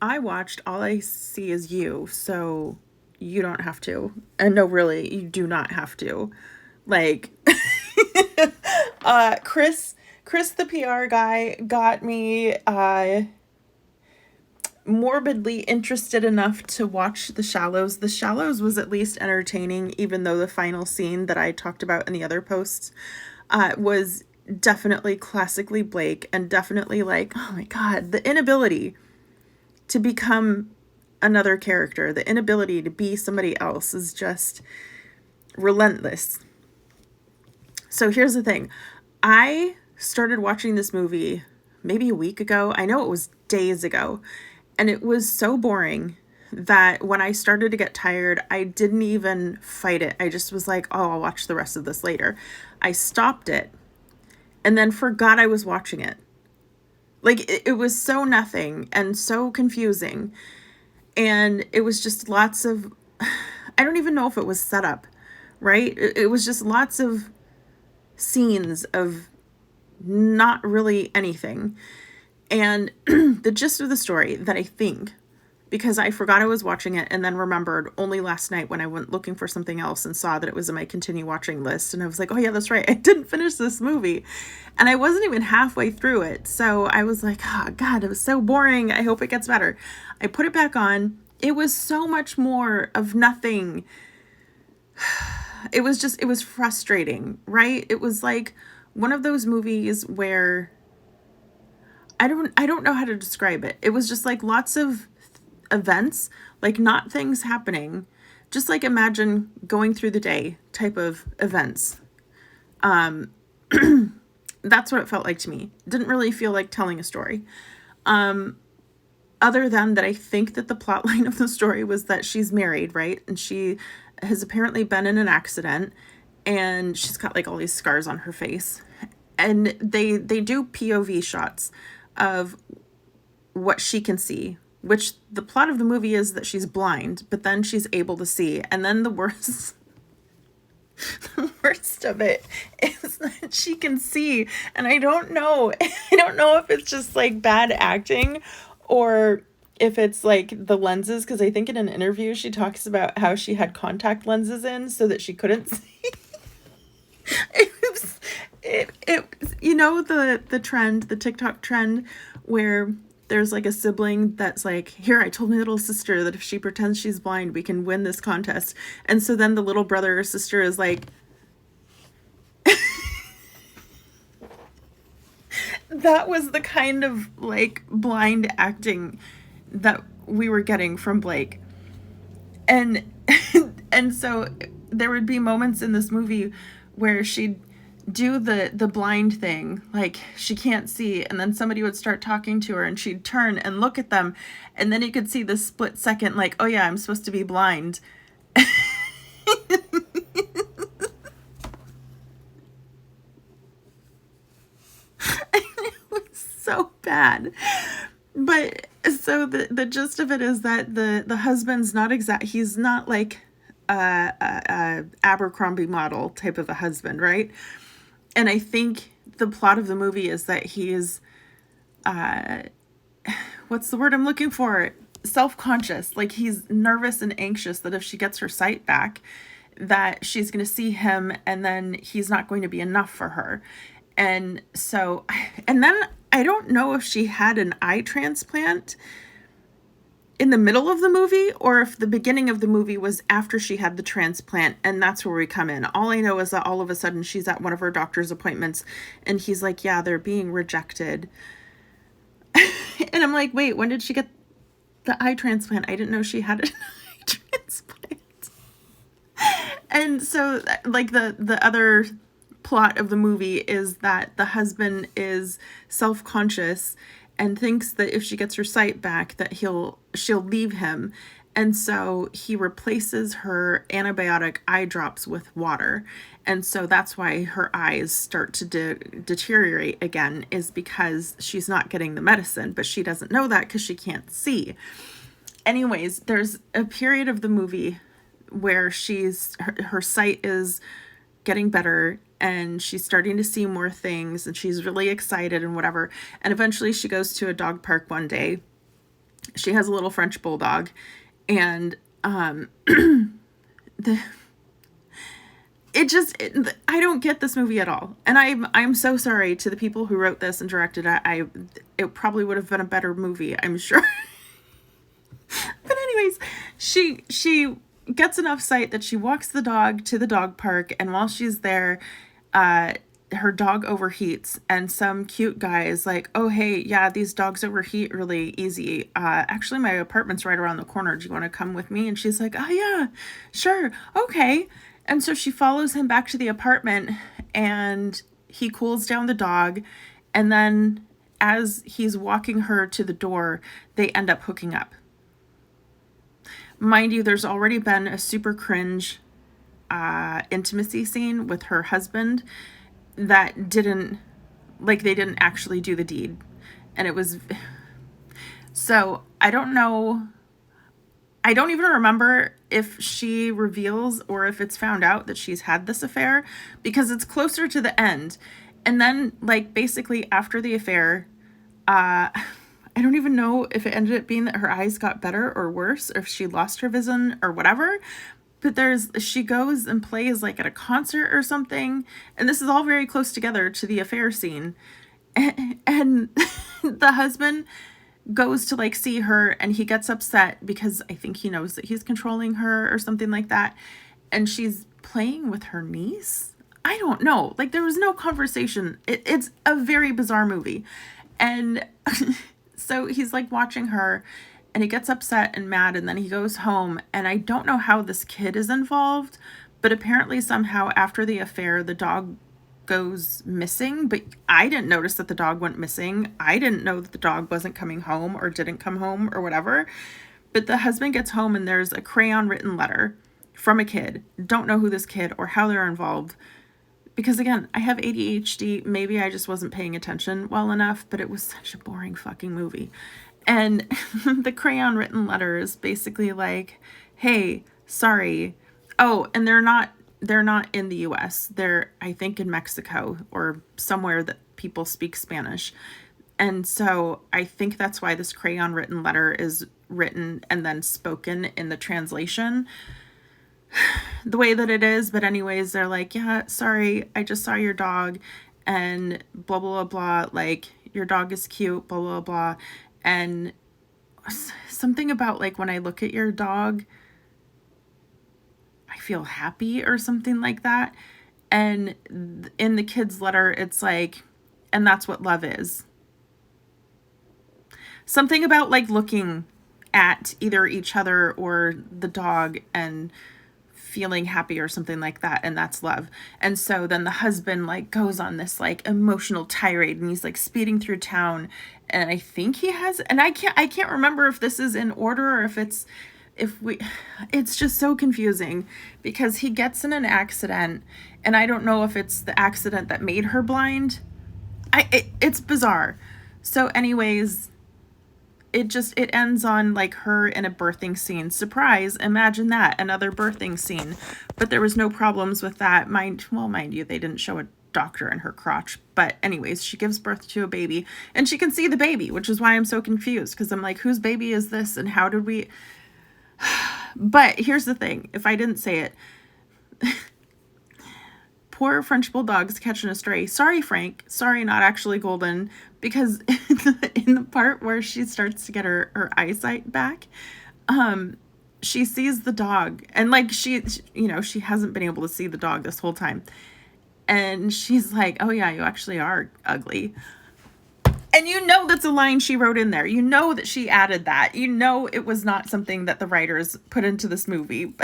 I watched All I See Is You, so you don't have to. And no, really, you do not have to. Like, Chris, the PR guy, got me morbidly interested enough to watch The Shallows. The Shallows was at least entertaining, even though the final scene that I talked about in the other posts was definitely classically Blake and definitely like, oh my God, the inability to become another character, the inability to be somebody else is just relentless. So here's the thing. I started watching this movie maybe a week ago. I know it was days ago. And it was so boring that when I started to get tired, I didn't even fight it. I just was like, oh, I'll watch the rest of this later. I stopped it and then forgot I was watching it. Like, it was so nothing and so confusing. And it was just lots of, I don't even know if it was set up, right? It was just lots of scenes of not really anything. And the gist of the story that I think, because I forgot I was watching it and then remembered only last night when I went looking for something else and saw that it was in my continue watching list. And I was like, oh, yeah, that's right. I didn't finish this movie. And I wasn't even halfway through it. So I was like, oh, God, it was so boring. I hope it gets better. I put it back on. It was so much more of nothing. It was frustrating, right? It was like one of those movies where I don't know how to describe it. It was just like lots of events, like not things happening. Just like imagine going through the day type of events. Um that's what it felt like to me. Didn't really feel like telling a story. Other than that I think that the plot line of the story was that she's married, right? And she has apparently been in an accident and she's got like all these scars on her face. And they do POV shots of what she can see, which the plot of the movie is that she's blind, but then she's able to see. And then the worst the worst of it is that she can see. And I don't know. I don't know if it's just like bad acting or if it's like the lenses, because I think in an interview she talks about how she had contact lenses in so that she couldn't see. It was, it you know the trend, the TikTok trend where there's like a sibling that's like, here, I told my little sister that if she pretends she's blind, we can win this contest. And so then the little brother or sister is like, that was the kind of like blind acting that we were getting from Blake. And and so there would be moments in this movie where she'd do the blind thing, like she can't see, and then somebody would start talking to her and she'd turn and look at them, and then you could see the split second like, oh yeah, I'm supposed to be blind. It was so bad. But so the gist of it is that the husband's not he's not like a Abercrombie model type of a husband, right? And I think the plot of the movie is that he's what's the word I'm looking for? Self-conscious. Like he's nervous and anxious that if she gets her sight back, that she's going to see him and then he's not going to be enough for her. And so, and then I don't know if she had an eye transplant in the middle of the movie or if the beginning of the movie was after she had the transplant, and that's where we come in. All I know is that all of a sudden she's at one of her doctor's appointments and he's like, yeah, they're being rejected. And I'm like, wait, when did she get the eye transplant? I didn't know she had an eye transplant. And so like the other plot of the movie is that the husband is self-conscious and thinks that if she gets her sight back that she'll leave him, and so he replaces her antibiotic eye drops with water. And so that's why her eyes start to deteriorate again, is because she's not getting the medicine, but she doesn't know that because she can't see. Anyways, there's a period of the movie where her sight is getting better and she's starting to see more things and she's really excited and whatever. And eventually she goes to a dog park one day She has a little French bulldog, and the I don't get this movie at all, and I'm so sorry to the people who wrote this and directed it. It probably would have been a better movie, I'm sure. But anyways, she gets enough sight that she walks the dog to the dog park, and while she's there, her dog overheats, and some cute guy is like, oh hey, yeah, these dogs overheat really easy. Actually, my apartment's right around the corner. Do you want to come with me? And she's like, oh yeah, sure, okay. And so she follows him back to the apartment, and he cools down the dog, and then as he's walking her to the door, they end up hooking up. Mind you, there's already been a super cringe intimacy scene with her husband that didn't, like, they didn't actually do the deed. And it was, so I don't know, I don't even remember if she reveals or if it's found out that she's had this affair, because it's closer to the end. And then, like, basically after the affair, I don't even know if it ended up being that her eyes got better or worse, or if she lost her vision or whatever. But she goes and plays like at a concert or something. And this is all very close together to the affair scene. And the husband goes to like see her, and he gets upset because I think he knows that he's controlling her or something like that. And she's playing with her niece. I don't know. Like, there was no conversation. It's a very bizarre movie. And so he's like watching her, and he gets upset and mad, and then he goes home. And I don't know how this kid is involved, but apparently somehow after the affair, the dog goes missing. But I didn't notice that the dog went missing. I didn't know that the dog wasn't coming home or didn't come home or whatever. But the husband gets home, and there's a crayon written letter from a kid. Don't know who this kid or how they're involved. Because again, I have ADHD. Maybe I just wasn't paying attention well enough, but it was such a boring fucking movie. And the crayon written letter is basically like, hey, sorry. Oh, and they're not in the US. They're, I think, in Mexico or somewhere that people speak Spanish. And so I think that's why this crayon written letter is written and then spoken in the translation the way that it is. But anyways, they're like, yeah, sorry, I just saw your dog and blah, blah, blah, blah. Like, your dog is cute, blah, blah, blah. And something about, like, when I look at your dog, I feel happy or something like that. And in the kid's letter, it's like, and that's what love is. Something about, like, looking at either each other or the dog and feeling happy or something like that, and that's love. And so then the husband like goes on this like emotional tirade, and he's like speeding through town, and I think he has, and I can't remember if this is in order or if it's just so confusing, because he gets in an accident, and I don't know if it's the accident that made her blind. It's bizarre. So anyways, it ends on like her in a birthing scene. Surprise, imagine that, another birthing scene. But there was no problems with that. Mind you, they didn't show a doctor in her crotch. But anyways, she gives birth to a baby, and she can see the baby, which is why I'm so confused, because I'm like, whose baby is this, and how did we... But here's the thing, if I didn't say it, poor French bulldogs catching a stray. Sorry, Frank. Sorry, not actually Golden. Because in the part where she starts to get her eyesight back, she sees the dog. And like she hasn't been able to see the dog this whole time. And she's like, oh yeah, you actually are ugly. And you know that's a line she wrote in there. You know that she added that. You know it was not something that the writers put into this movie.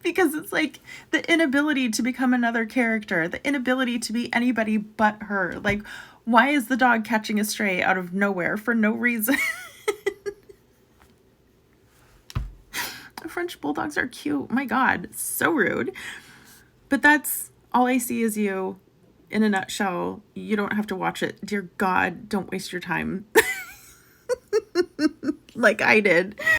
Because it's like the inability to become another character, the inability to be anybody but her. Like, why is the dog catching a stray out of nowhere for no reason? French bulldogs are cute. My God, so rude. But that's All I See Is You in a nutshell. You don't have to watch it. Dear God, don't waste your time like I did.